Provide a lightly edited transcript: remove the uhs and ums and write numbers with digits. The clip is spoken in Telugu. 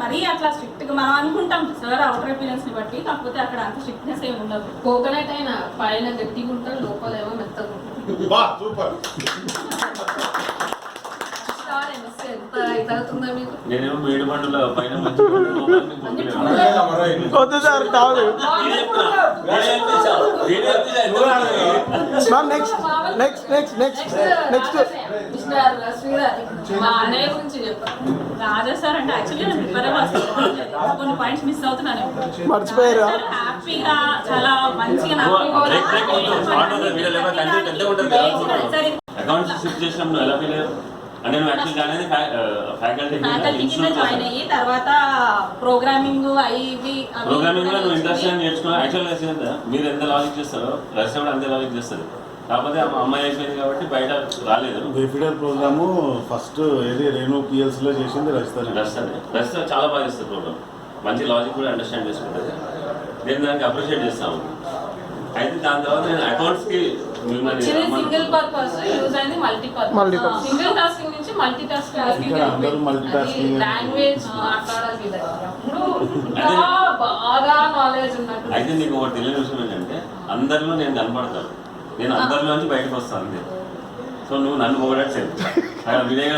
మరీ అట్లా స్ట్రిక్ట్ గా మనం అనుకుంటాం సార్ అవుటర్ అపియరెన్స్ ని బట్టి, కాకపోతే అక్కడ అంత స్ట్రిక్ట్నెస్ ఏమి ఉండదు. కోకోనట్ అయినా పైన గట్టిగా ఉంటుంది, లోపల ఏమో మెత్తగా ఉంటుంది. సూపర్. నేనేమో మేడి బండుల పైన రాజా సార్ అంటే యాక్చువల్లీ కొన్ని పాయింట్స్ మిస్ అవుతున్నాను. మర్చిపోయారు. హ్యాపీగా చాలా మంచిగా అకౌంట్స్ షిఫ్ట్ చేసినప్పుడు ఎలా ఫీల్ అయ్యారు? అంటే నువ్వు యాక్చువల్ జాయిన్ ఫ్యాకల్టీ కింద జాయిన్ అయ్యి తర్వాత ప్రోగ్రామింగ్ ప్రోగ్రామింగ్ లో నువ్వు ఇంట్రెస్ట్ నేర్చుకున్నా. యాక్చువల్గా మీరు ఎంత లాజిక్ చేస్తారో రష్యా కూడా అంతే లాజిక్ చేస్తుంది. కాకపోతే అమ్మాయి అయిపోయింది కాబట్టి బయట రాలేదు. బేఫిడర్ ప్రోగ్రాము ఫస్ట్ ఏది రేణు పిఎల్సీలో చేసింది రష్యా చాలా బాగా చేస్తుంది ప్రోగ్రామ్. మంచి లాజిక్ కూడా అండర్స్టాండ్ చేసుకుంటుంది. నేను దానికి అప్రిషియేట్ చేస్తాను. అయితే దాని తర్వాత నేను అకౌంట్స్ కి సింగిల్ పర్పస్ యూజ్ అయింది మల్టీపర్పస్. సింగిల్ టాస్కింగ్ నుంచి మల్టీ టాస్కింగ్ లాంగ్వేజ్ మాట్లాడాలి బాగా నాలెడ్జ్ ఉన్నట్టు. అయితే నీకు ఒకటి తెలియని విషయం ఏంటంటే అందరిలో నేను కనపడతాను, నేను అందరిలోంచి బయటకు వస్తాను. సో నువ్వు నన్ను పొగడట్లేదు. వినయ్